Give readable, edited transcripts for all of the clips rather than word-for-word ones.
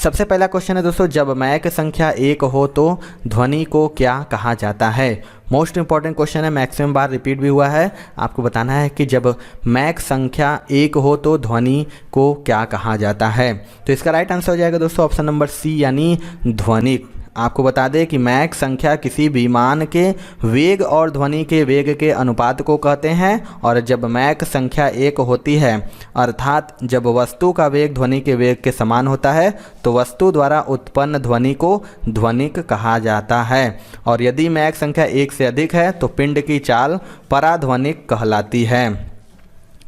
सबसे पहला क्वेश्चन है दोस्तों, जब मैक संख्या 1 हो तो ध्वनि को क्या कहा जाता है। मोस्ट इंपॉर्टेंट क्वेश्चन है, मैक्सिमम बार रिपीट भी हुआ है। आपको बताना है कि जब मैक संख्या 1 हो तो ध्वनि को क्या कहा जाता है। तो इसका राइट आंसर हो जाएगा दोस्तों ऑप्शन नंबर सी यानी ध्वनिक। आपको बता दें कि मैक संख्या किसी विमान के वेग और ध्वनि के वेग के अनुपात को कहते हैं, और जब मैक संख्या 1 होती है अर्थात जब वस्तु का वेग ध्वनि के वेग के समान होता है तो वस्तु द्वारा उत्पन्न ध्वनि को ध्वनिक कहा जाता है, और यदि मैक संख्या 1 से अधिक है तो पिंड की चाल पराध्वनिक कहलाती है।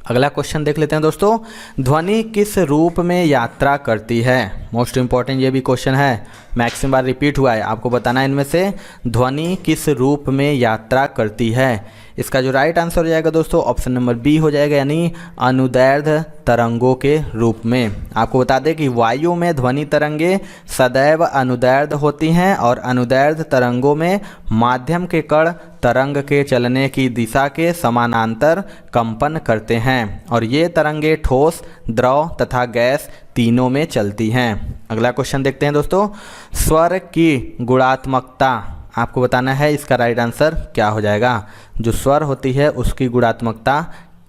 अगला क्वेश्चन देख लेते हैं दोस्तों, ध्वनि किस रूप में यात्रा करती है। मोस्ट इंपॉर्टेंट ये भी क्वेश्चन है, मैक्सिमम बार रिपीट हुआ है। आपको बताना है इनमें से ध्वनि किस रूप में यात्रा करती है। इसका जो राइट आंसर हो जाएगा दोस्तों ऑप्शन नंबर बी हो जाएगा, यानी अनुदैर्ध्य तरंगों के रूप में। आपको बता दें कि वायु में ध्वनि तरंगे सदैव अनुदैर्ध्य होती हैं, और अनुदैर्ध्य तरंगों में माध्यम के कण तरंग के चलने की दिशा के समानांतर कंपन करते हैं, और ये तरंगे ठोस, द्रव तथा गैस तीनों में चलती हैं। अगला क्वेश्चन देखते हैं दोस्तों, स्वर की गुणात्मकता। आपको बताना है इसका राइट आंसर क्या हो जाएगा। जो स्वर होती है उसकी गुणात्मकता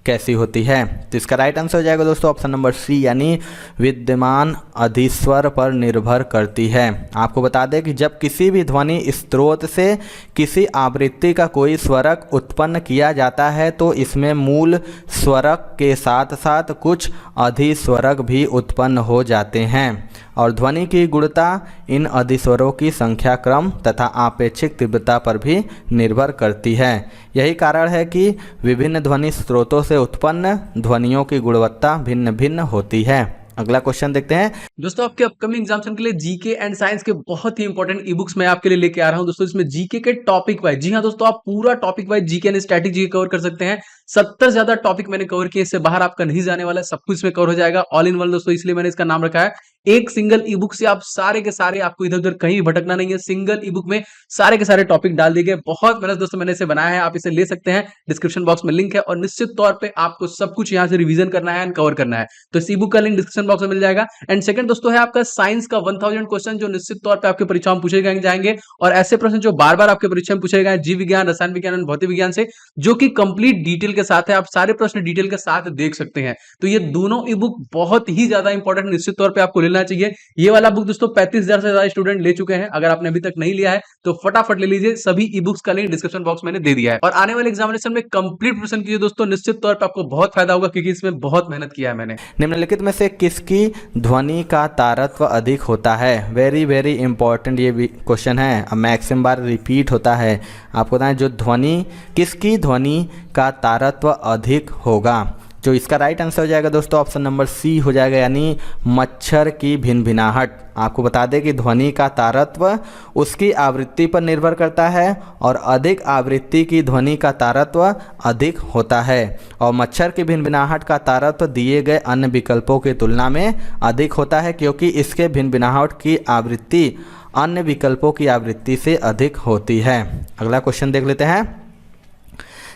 कैसी होती है। तो इसका राइट आंसर हो जाएगा दोस्तों ऑप्शन नंबर सी यानी विद्यमान अधिस्वर पर निर्भर करती है। आपको बता दें कि जब किसी भी ध्वनि स्रोत से किसी आवृत्ति का कोई स्वरक उत्पन्न किया जाता है तो इसमें मूल स्वरक के साथ साथ कुछ अधिस्वरक भी उत्पन्न हो जाते हैं, और ध्वनि की गुणता इन अधिस्वरों की संख्या, क्रम तथा आपेक्षिक तीव्रता पर भी निर्भर करती है। यही कारण है कि विभिन्न ध्वनि स्रोतों से उत्पन्न ध्वनियों की गुणवत्ता भिन्न भिन्न होती है। अगला क्वेश्चन देखते हैं दोस्तों, आपके अपकमिंग एग्जाम्स के लिए जीके एंड साइंस के बहुत ही इंपॉर्टेंट ई बुक्स मैं आपके लिए लेके आ रहा हूं दोस्तों। इसमें जीके के टॉपिक वाइज, जी हां दोस्तों, आप पूरा topic wise GK and static GK cover कर सकते हैं। 70 ज्यादा टॉपिक मैंने कवर किए, इससे बाहर आपका नहीं जाने वाला है, सब कुछ इसमें कवर हो जाएगा ऑल इन वन दोस्तों, इसलिए मैंने इसका नाम रखा है। एक सिंगल ई बुक से आप सारे के सारे, आपको इधर उधर कहीं भटकना नहीं है, सिंगल ई बुक में सारे के सारे टॉपिक डाल दिए गए। बहुत मेहनत दोस्तों मैंने इसे बनाया है, आप इसे ले सकते हैं, डिस्क्रिप्शन बॉक्स में लिंक है, और निश्चित तौर पे आपको सब कुछ यहां से रिवीजन करना है एंड कवर करना है, तो इस ई बुक का लिंक डिस्क्रिप्शन बॉक्स में मिल जाएगा। एंड सेकंड दोस्तों है आपका साइंस का 1000 क्वेश्चन, जो निश्चित तौर पे आपके परीक्षा में पूछे जाएंगे, और ऐसे प्रश्न जो बार बार आपके परीक्षा में पूछे गए जीव विज्ञान, रसायन विज्ञान और भौतिक विज्ञान से, जो कि कंप्लीट डिटेल के साथ है, आप सारे प्रश्न डिटेल के साथ देख सकते हैं। तो ये दोनों ई बुक बहुत ही ज्यादा इंपॉर्टेंट, निश्चित तौर पे आपको लेना चाहिए। ये वाला बुक दोस्तों 35,000 से ज्यादा स्टूडेंट ले चुके हैं, अगर आपने अभी तक नहीं लिया है तो फटाफट ले लीजिए। सभी ई बुक्स का लिंक डिस्क्रिप्शन बॉक्स मैंने दे दिया है, और आने वाले एग्जामिनेशन में कंप्लीट प्रिपरेशन कीजिए दोस्तों, निश्चित तौर पर आपको बहुत फायदा होगा, क्योंकि इसमें बहुत मेहनत किया है मैंने। निम्नलिखित में से किसकी ध्वनि का तारत्व अधिक होता है। वेरी वेरी इंपॉर्टेंट ये भी क्वेश्चन है, अब मैक्सिमम बार रिपीट होता है। आपको बताएं जो ध्वनि, किसकी ध्वनि का तारत्व अधिक होगा। जो इसका राइट आंसर हो जाएगा दोस्तों ऑप्शन नंबर सी हो जाएगा, यानी मच्छर की भिनभिनाहट। आपको बता दें कि ध्वनि का तारत्व उसकी आवृत्ति पर निर्भर करता है, और अधिक आवृत्ति की ध्वनि का तारत्व अधिक होता है, और मच्छर की भिनभिनाहट का तारत्व दिए गए अन्य विकल्पों की तुलना में अधिक होता है, क्योंकि इसके भिनभिनाहट की आवृत्ति अन्य विकल्पों की आवृत्ति से अधिक होती है। अगला क्वेश्चन देख लेते हैं,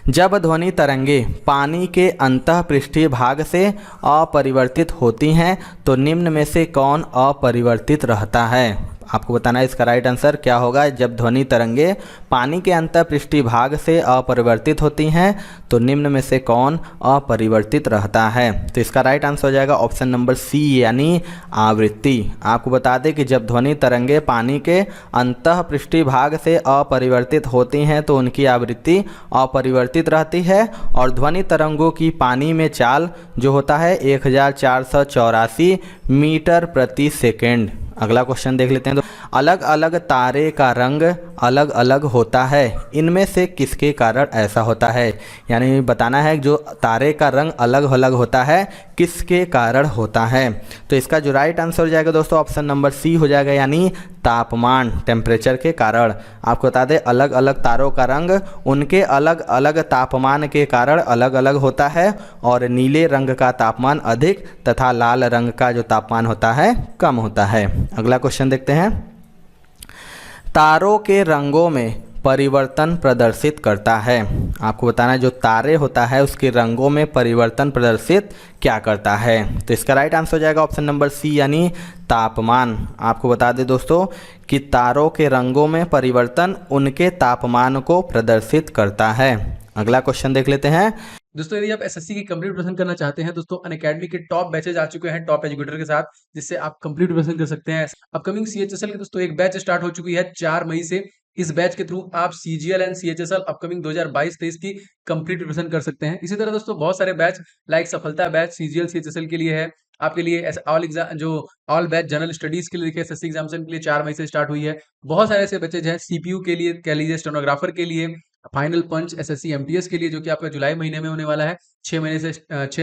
जब ध्वनि तरंगे पानी के अंतःपृष्ठीय भाग से अपरिवर्तित होती हैं तो निम्न में से कौन अपरिवर्तित रहता है। आपको बताना है इसका राइट आंसर क्या होगा। जब ध्वनि तरंगे पानी के अंतःपृष्ठीय भाग से अपरिवर्तित होती हैं तो निम्न में से कौन अपरिवर्तित रहता है। तो इसका राइट आंसर हो जाएगा ऑप्शन नंबर सी यानी आवृत्ति। आपको बता दें कि जब ध्वनि तरंगे पानी के अंतःपृष्ठीय भाग से अपरिवर्तित होती हैं तो उनकी आवृत्ति अपरिवर्तित रहती है, और ध्वनि तरंगों की पानी में चाल जो होता है 1484 मीटर प्रति सेकेंड। अगला क्वेश्चन देख लेते हैं, तो अलग अलग तारे का रंग अलग अलग होता है, इनमें से किसके कारण ऐसा होता है। यानी बताना है जो तारे का रंग अलग अलग होता है किसके कारण होता है। तो इसका जो राइट आंसर हो जाएगा दोस्तों ऑप्शन नंबर सी हो जाएगा, यानी तापमान, टेम्परेचर के कारण। आपको बता दें अलग अलग तारों का रंग उनके अलग अलग तापमान के कारण अलग अलग होता है, और नीले रंग का तापमान अधिक तथा लाल रंग का जो तापमान होता है कम होता है। अगला क्वेश्चन देखते हैं, तारों के रंगों में परिवर्तन प्रदर्शित करता है। आपको बताना है जो तारे होता है उसके रंगों में परिवर्तन प्रदर्शित क्या करता है। तो इसका राइट आंसर हो जाएगा ऑप्शन नंबर सी यानी तापमान। आपको बता दें दोस्तों कि तारों के रंगों में परिवर्तन उनके तापमान को प्रदर्शित करता है। अगला क्वेश्चन देख लेते हैं। दोस्तों यदि आप एसएससी की कंप्लीट प्रिपरेशन करना चाहते हैं दोस्तों अनअकैडमी के टॉप बैचेज आ चुके हैं टॉप एजुकेटर के साथ, जिससे आप कंप्लीट प्रिपरेशन कर सकते हैं। अपकमिंग सीएचएसएल की दोस्तों एक बैच स्टार्ट हो चुकी है 4 मई से। इस बैच के थ्रू आप सीजीएल एंड सीएचएसएल अपकमिंग 2022-23 की कंप्लीट प्रिपरेशन कर सकते हैं। इसी तरह दोस्तों बहुत सारे बैच लाइक सफलता बैच सीजीएल सीएचएसएल के लिए है, आपके लिए ऑल एग्जाम जो ऑल बैच जनरल स्टडीज के लिए देखिए एसएससी एग्जामिनेशन के लिए 4 मई से स्टार्ट हुई है। बहुत सारे ऐसे बैचेज हैं सीपीयू के लिए, कह लीजिए स्टेनोग्राफर के लिए, फाइनल पंच एसएससी एमटीएस के लिए जो कि आपका जुलाई महीने में होने वाला है, 6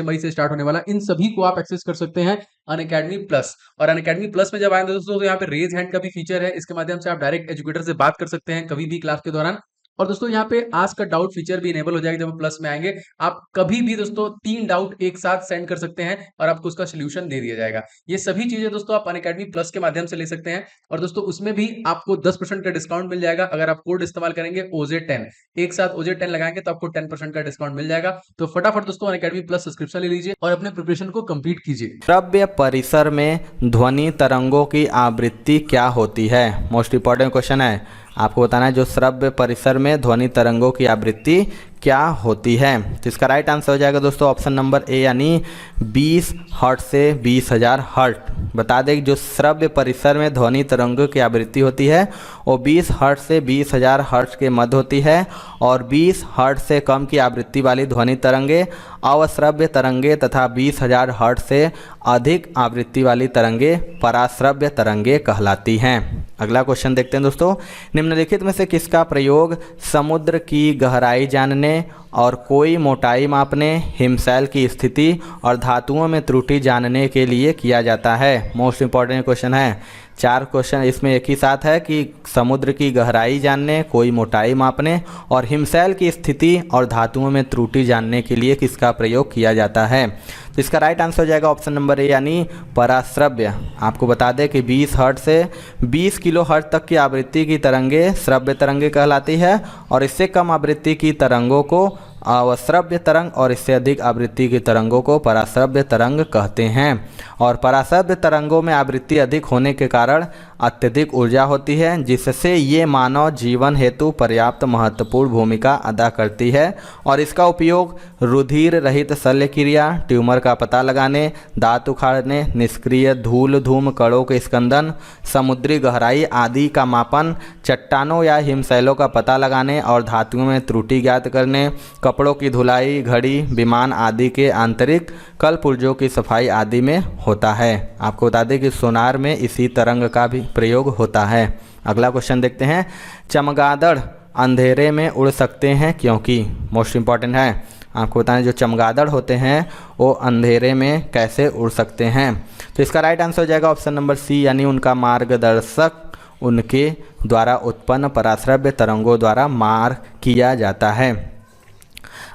मई से स्टार्ट होने वाला। इन सभी को आप एक्सेस कर सकते हैं अनअकैडमी प्लस। और अनअकैडमी प्लस में जब आएंगे दोस्तों तो यहाँ पे रेज हैंड का भी फीचर है, इसके माध्यम से आप डायरेक्ट एजुकेटर से बात कर सकते हैं कभी भी क्लास के दौरान। और दोस्तों यहाँ पे आस्क का डाउट फीचर भी इनेबल हो जाएगा जब प्लस में आएंगे। आप कभी भी दोस्तों 3 डाउट एक साथ सेंड कर सकते हैं और आपको उसका सोल्यूशन दे दिया जाएगा। ये सभी चीजें दोस्तों आप अनअकैडमी प्लस के माध्यम से ले सकते हैं। और दोस्तों उसमें भी आपको 10% का डिस्काउंट मिल जाएगा अगर आप कोड इस्तेमाल करेंगे OJ10। एक साथ OJ10 लगाएंगे तो आपको 10% का डिस्काउंट मिल जाएगा। तो फटाफट दोस्तों अनअकैडमी प्लस सब्सक्रिप्शन ले लीजिए और अपने प्रिपरेशन को कंप्लीट कीजिए। श्रव्य परिसर में ध्वनि तरंगों की आवृत्ति क्या होती है? मोस्ट इंपॉर्टेंट क्वेश्चन है। आपको बताना है जो श्रव्य परिसर में ध्वनि तरंगों की आवृत्ति क्या होती है। तो इसका राइट आंसर हो जाएगा दोस्तों ऑप्शन नंबर ए यानी 20 हर्ट्ज से 20,000 हर्ट्ज। बता दें जो श्रव्य परिसर में ध्वनि तरंगों की आवृत्ति होती है वो 20 हर्ट्ज से 20,000 हर्ट्ज के मध्य होती है। और 20 हर्ट्ज से कम की आवृत्ति वाली ध्वनि तरंगे अवश्रव्य तरंगे तथा 20,000 हर्ट्ज से अधिक आवृत्ति वाली तरंगे पराश्रव्य तरंगे कहलाती हैं। अगला क्वेश्चन देखते हैं दोस्तों। निम्नलिखित में से किसका प्रयोग समुद्र की गहराई जानने और कोई मोटाई मापने, हिमशैल की स्थिति और धातुओं में त्रुटि जानने के लिए किया जाता है? मोस्ट इंपॉर्टेंट क्वेश्चन है। 4 क्वेश्चन इसमें एक ही साथ है कि समुद्र की गहराई जानने, कोई मोटाई मापने और हिमशैल की स्थिति और धातुओं में त्रुटि जानने के लिए किसका प्रयोग किया जाता है। तो इसका राइट आंसर हो जाएगा ऑप्शन नंबर ए यानी पराश्रव्य। आपको बता दें कि 20 हर्ट्ज से 20 किलो हर्ट्ज तक की आवृत्ति की तरंगे श्रव्य तरंगे कहलाती है और इससे कम आवृत्ति की तरंगों को अवश्रव्य तरंग और इससे अधिक आवृत्ति की तरंगों को पराश्रव्य तरंग कहते हैं। और पराश्रव्य तरंगों में आवृत्ति अधिक होने के कारण अत्यधिक ऊर्जा होती है जिससे ये मानव जीवन हेतु पर्याप्त महत्वपूर्ण भूमिका अदा करती है और इसका उपयोग रुधिर रहित शल्य क्रिया, ट्यूमर का पता लगाने, दांत उखाड़ने, निष्क्रिय धूल धूम कणों के स्कंदन, समुद्री गहराई आदि का मापन, चट्टानों या हिमशैलों का पता लगाने और धातुओं में त्रुटि ज्ञात करने, कपड़ों की धुलाई, घड़ी, विमान आदि के आंतरिक कलपुर्जों की सफाई आदि में होता है। आपको बता दें कि सोनार में इसी तरंग का भी प्रयोग होता है। अगला क्वेश्चन देखते हैं। चमगादड़ अंधेरे में उड़ सकते हैं क्योंकि? मोस्ट इंपॉर्टेंट है। आपको बताएं जो चमगादड़ होते हैं वो अंधेरे में कैसे उड़ सकते हैं। तो इसका राइट आंसर हो जाएगा ऑप्शन नंबर सी यानी उनका मार्गदर्शक उनके द्वारा उत्पन्न पराश्रव्य तरंगों द्वारा मार किया जाता है।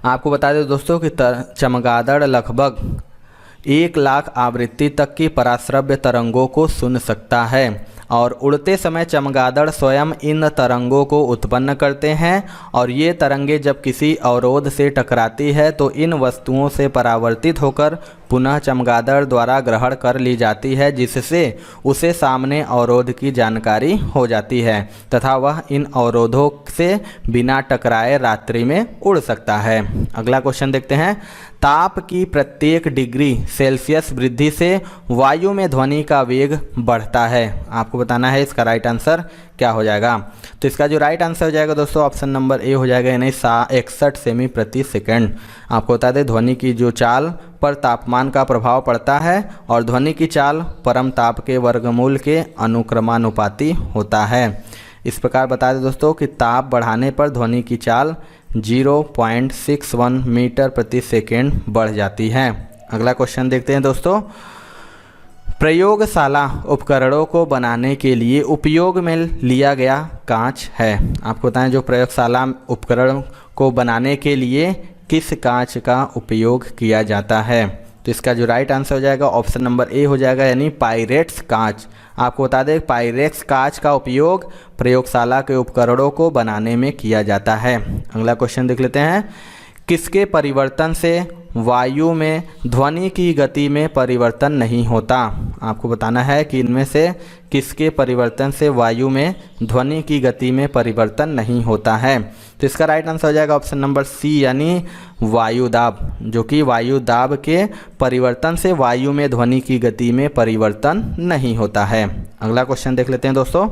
आपको बता दें दोस्तों कि चमगादड़ लगभग 1 लाख आवृत्ति तक की पराश्रव्य तरंगों को सुन सकता है और उड़ते समय चमगादड़ स्वयं इन तरंगों को उत्पन्न करते हैं और ये तरंगे जब किसी अवरोध से टकराती है तो इन वस्तुओं से परावर्तित होकर पुनः चमगादड़ द्वारा ग्रहण कर ली जाती है जिससे उसे सामने अवरोध की जानकारी हो जाती है तथा वह इन अवरोधों से बिना टकराए रात्रि में उड़ सकता है। अगला क्वेश्चन देखते हैं। ताप की प्रत्येक डिग्री सेल्सियस वृद्धि से वायु में ध्वनि का वेग बढ़ता है। आपको बताना है इसका राइट आंसर क्या हो जाएगा। तो इसका जो राइट आंसर हो जाएगा दोस्तों ऑप्शन नंबर ए हो जाएगा यानी 61 सेमी प्रति सेकंड। आपको बता दें ध्वनि की जो चाल पर तापमान का प्रभाव पड़ता है और ध्वनि की चाल परम ताप के वर्गमूल के अनुक्रमानुपाती होता है। इस प्रकार बता दें दोस्तों कि ताप बढ़ाने पर ध्वनि की चाल 0.61 मीटर प्रति सेकेंड बढ़ जाती है। अगला क्वेश्चन देखते हैं दोस्तों। प्रयोगशाला उपकरणों को बनाने के लिए उपयोग में लिया गया कांच है। आपको बताएं जो प्रयोगशाला उपकरण को बनाने के लिए किस कांच का उपयोग किया जाता है। तो इसका जो राइट आंसर हो जाएगा ऑप्शन नंबर ए हो जाएगा यानी पायरेट्स कांच। आपको बता दें पायरेक्स कांच का उपयोग प्रयोगशाला के उपकरणों को बनाने में किया जाता है। अगला क्वेश्चन देख लेते हैं, किसके परिवर्तन से वायु में ध्वनि की गति में परिवर्तन नहीं होता? आपको बताना है कि इनमें से किसके परिवर्तन से वायु में ध्वनि की गति में परिवर्तन नहीं होता है। तो इसका राइट आंसर हो जाएगा ऑप्शन नंबर सी यानी वायु दाब, जो कि वायु दाब के परिवर्तन से वायु में ध्वनि की गति में परिवर्तन नहीं होता है। अगला क्वेश्चन देख लेते हैं दोस्तों,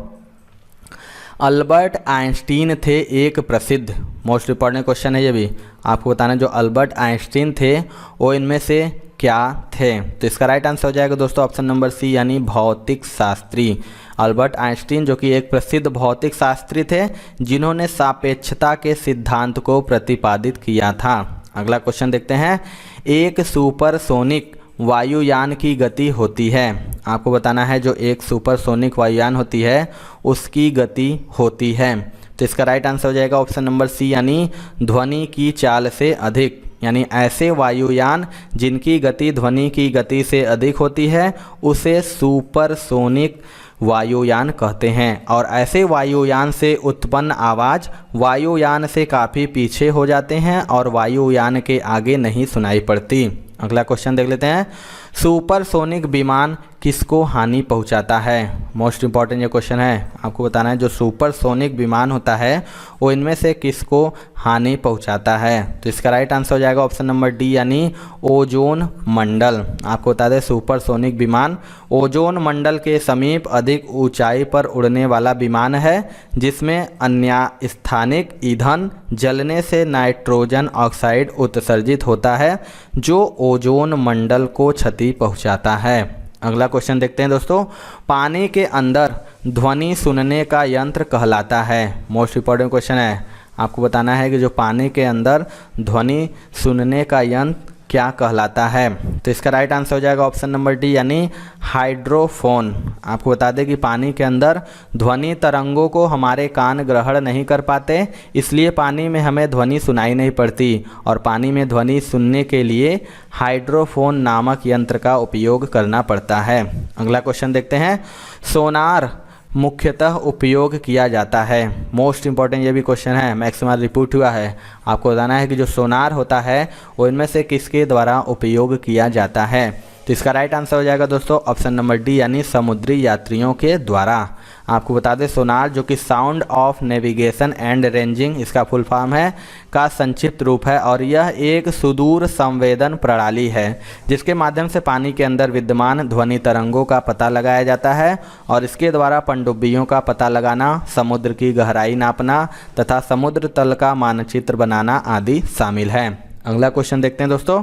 अल्बर्ट आइंस्टीन थे एक प्रसिद्ध, मोस्ट इंपॉर्टेंट क्वेश्चन है ये भी, आपको बताना जो अल्बर्ट आइंस्टीन थे वो इनमें से क्या थे? तो इसका राइट आंसर हो जाएगा दोस्तों ऑप्शन नंबर सी यानी भौतिक शास्त्री। अल्बर्ट आइंस्टीन जो कि एक प्रसिद्ध भौतिक शास्त्री थे जिन्होंने सापेक्षता के सिद्धांत को प्रतिपादित किया था। अगला क्वेश्चन देखते हैं, एक सुपरसोनिक वायुयान की गति होती है, आपको बताना है जो एक सुपरसोनिक वायुयान होती है उसकी गति होती है। तो इसका राइट आंसर हो जाएगा ऑप्शन नंबर सी यानी ध्वनि की चाल से अधिक, यानी ऐसे वायुयान जिनकी गति ध्वनि की गति से अधिक होती है उसे सुपरसोनिक वायुयान कहते हैं, और ऐसे वायुयान से उत्पन्न आवाज़ वायुयान से काफ़ी पीछे हो जाते हैं और वायुयान के आगे नहीं सुनाई पड़ती। अगला क्वेश्चन देख लेते हैं, सुपरसोनिक विमान किसको हानि पहुंचाता है? मोस्ट इंपॉर्टेंट ये क्वेश्चन है, आपको बताना है जो सुपरसोनिक विमान होता है वो इनमें से किसको हानि पहुंचाता है? तो इसका राइट आंसर हो जाएगा ऑप्शन नंबर डी यानी ओजोन मंडल। आपको बता दें सुपरसोनिक विमान ओजोन मंडल के समीप अधिक ऊंचाई पर उड़ने वाला विमान है जिसमें अन्य स्थानिक ईंधन जलने से नाइट्रोजन ऑक्साइड उत्सर्जित होता है जो ओजोन मंडल को क्षति पहुंचाता है। अगला क्वेश्चन देखते हैं दोस्तों, पानी के अंदर ध्वनि सुनने का यंत्र कहलाता है। मोस्ट इंपॉर्टेंट क्वेश्चन है, आपको बताना है कि जो पानी के अंदर ध्वनि सुनने का यंत्र क्या कहलाता है? तो इसका राइट आंसर हो जाएगा ऑप्शन नंबर डी यानी हाइड्रोफोन। आपको बता दें कि पानी के अंदर ध्वनि तरंगों को हमारे कान ग्रहण नहीं कर पाते, इसलिए पानी में हमें ध्वनि सुनाई नहीं पड़ती और पानी में ध्वनि सुनने के लिए हाइड्रोफोन नामक यंत्र का उपयोग करना पड़ता है। अगला क्वेश्चन देखते हैं, सोनार मुख्यतः उपयोग किया जाता है। मोस्ट इंपॉर्टेंट ये भी क्वेश्चन है, मैक्सिमम रिपीट हुआ है। आपको बताना है कि जो सोनार होता है वो इनमें से किसके द्वारा उपयोग किया जाता है? तो इसका राइट आंसर हो जाएगा दोस्तों ऑप्शन नंबर डी यानी समुद्री यात्रियों के द्वारा। आपको बता दें सोनार जो कि sound of navigation and ranging इसका फुल फॉर्म है का संक्षिप्त रूप है, और यह एक सुदूर संवेदन प्रणाली है जिसके माध्यम से पानी के अंदर विद्यमान ध्वनि तरंगों का पता लगाया जाता है और इसके द्वारा पनडुब्बियों का पता लगाना, समुद्र की गहराई नापना तथा समुद्र तल का मानचित्र बनाना आदि शामिल है। अगला क्वेश्चन देखते हैं दोस्तों,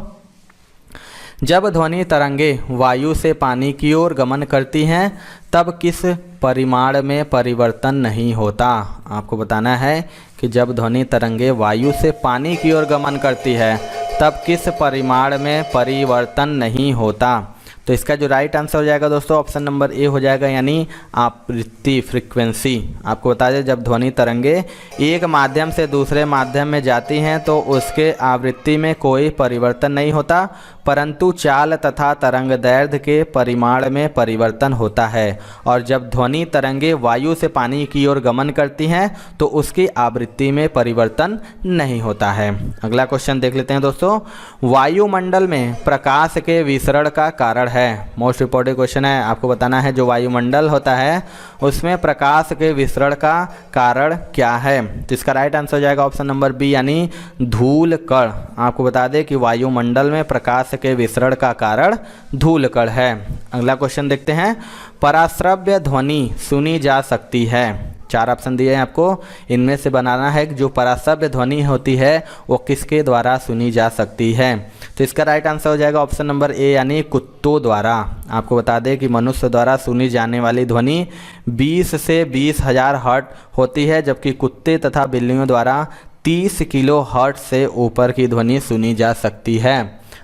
जब ध्वनि तरंगे वायु से पानी की ओर गमन करती हैं तब किस परिमाण में परिवर्तन नहीं होता? आपको बताना है कि जब ध्वनि तरंगे वायु से पानी की ओर गमन करती है तब किस परिमाण में परिवर्तन नहीं होता? तो इसका जो राइट आंसर हो जाएगा दोस्तों ऑप्शन नंबर ए हो जाएगा यानी आवृत्ति फ्रीक्वेंसी। आपको बता दें जब ध्वनि तरंगे एक माध्यम से दूसरे माध्यम में जाती हैं तो उसके आवृत्ति में कोई परिवर्तन नहीं होता, परंतु चाल तथा तरंग दैर्घ्य के परिमाण में परिवर्तन होता है, और जब ध्वनि तरंगे वायु से पानी की ओर गमन करती हैं तो उसकी आवृत्ति में परिवर्तन नहीं होता है। अगला क्वेश्चन देख लेते हैं दोस्तों, वायुमंडल में प्रकाश के विसरण का कारण है। मोस्ट इंपॉर्टेंट क्वेश्चन है, आपको बताना है जो वायुमंडल होता है उसमें प्रकाश के विसरण का कारण क्या है? तो इसका राइट आंसर हो जाएगा ऑप्शन नंबर बी यानी धूल कण। आपको बता दें कि वायुमंडल में प्रकाश के विसरण का कारण धूल कण है। अगला क्वेश्चन देखते हैं, पराश्रव्य ध्वनि सुनी जा सकती है। चार ऑप्शन दिए हैं आपको, इनमें से बनाना है कि जो पराश्रव्य ध्वनि होती है वो किसके द्वारा सुनी जा सकती है? तो इसका राइट आंसर हो जाएगा ऑप्शन नंबर ए यानी कुत्तों द्वारा। आपको बता दें कि मनुष्य द्वारा सुनी जाने वाली ध्वनि 20 से 20,000 हर्ट्ज होती है, जबकि कुत्ते तथा बिल्लियों द्वारा 30 किलो हर्ट्ज से ऊपर की ध्वनि सुनी जा सकती है।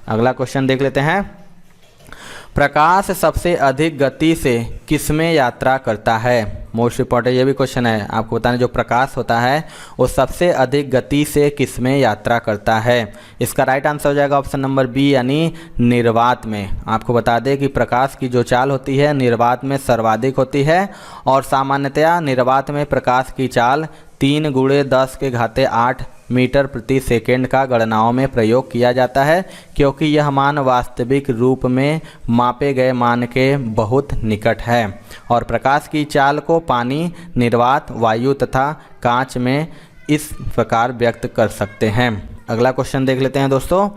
अगला क्वेश्चन देख लेते हैं, प्रकाश सबसे अधिक गति से किसमें यात्रा करता है? मोस्ट इंपॉर्टेंट ये भी क्वेश्चन है, आपको बताना जो प्रकाश होता है वो सबसे अधिक गति से किसमें यात्रा करता है? इसका राइट आंसर हो जाएगा ऑप्शन नंबर बी यानी निर्वात में। आपको बता दें कि प्रकाश की जो चाल होती है निर्वात में सर्वाधिक होती है और सामान्यतया निर्वात में प्रकाश की चाल 3 × 10⁸ मीटर प्रति सेकेंड का गणनाओं में प्रयोग किया जाता है, क्योंकि यह मान वास्तविक रूप में मापे गए मान के बहुत निकट है। और प्रकाश की चाल को पानी, निर्वात, वायु तथा कांच में इस प्रकार व्यक्त कर सकते हैं। अगला क्वेश्चन देख लेते हैं दोस्तों।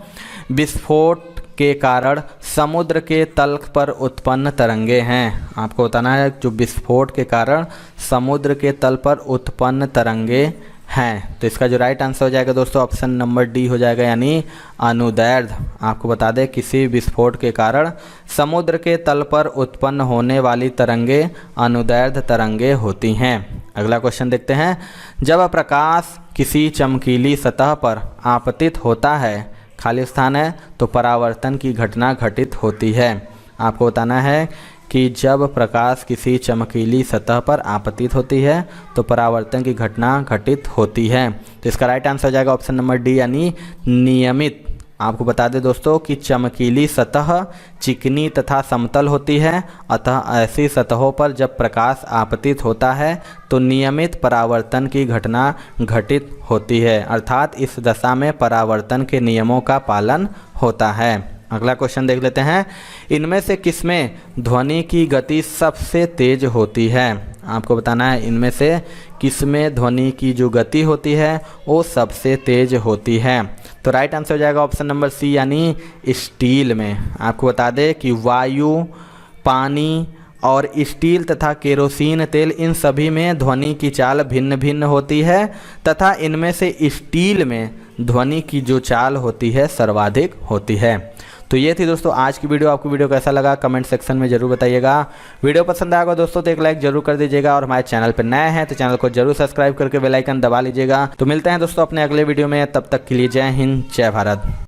विस्फोट के कारण समुद्र के तल पर उत्पन्न तरंगे हैं। आपको बताना है जो विस्फोट के कारण समुद्र के तल पर उत्पन्न तरंगे हैं, तो इसका जो राइट आंसर हो जाएगा दोस्तों ऑप्शन नंबर डी हो जाएगा यानी अनुदैर्ध्य। आपको बता दें किसी विस्फोट के कारण समुद्र के तल पर उत्पन्न होने वाली तरंगे अनुदैर्ध्य तरंगे होती हैं। अगला क्वेश्चन देखते हैं। जब प्रकाश किसी चमकीली सतह पर आपतित होता है, खाली स्थान है, तो परावर्तन की घटना घटित होती है। आपको बताना है कि जब प्रकाश किसी चमकीली सतह पर आपतित होती है तो परावर्तन की घटना घटित होती है। तो इसका राइट आंसर हो जाएगा ऑप्शन नंबर डी यानी नियमित। आपको बता दें दोस्तों कि चमकीली सतह चिकनी तथा समतल होती है, अतः ऐसी सतहों पर जब प्रकाश आपतित होता है तो नियमित परावर्तन की घटना घटित होती है, अर्थात इस दशा में परावर्तन के नियमों का पालन होता है। अगला क्वेश्चन देख लेते हैं। इनमें से किसमें ध्वनि की गति सबसे तेज होती है? आपको बताना है इनमें से किसमें ध्वनि की जो गति होती है वो सबसे तेज होती है। तो राइट आंसर हो जाएगा ऑप्शन नंबर सी यानी स्टील में। आपको बता दें कि वायु, पानी और स्टील तथा केरोसिन तेल इन सभी में ध्वनि की चाल भिन्न भिन्न होती है तथा इनमें से स्टील में ध्वनि की जो चाल होती है सर्वाधिक होती है। तो ये थी दोस्तों आज की वीडियो। आपको वीडियो कैसा लगा कमेंट सेक्शन में जरूर बताइएगा। वीडियो पसंद आएगा दोस्तों तो एक लाइक जरूर कर दीजिएगा और हमारे चैनल पर नए हैं तो चैनल को जरूर सब्सक्राइब करके बेल आइकन दबा लीजिएगा। तो मिलते हैं दोस्तों अपने अगले वीडियो में, तब तक के लिए जय हिंद, जय भारत।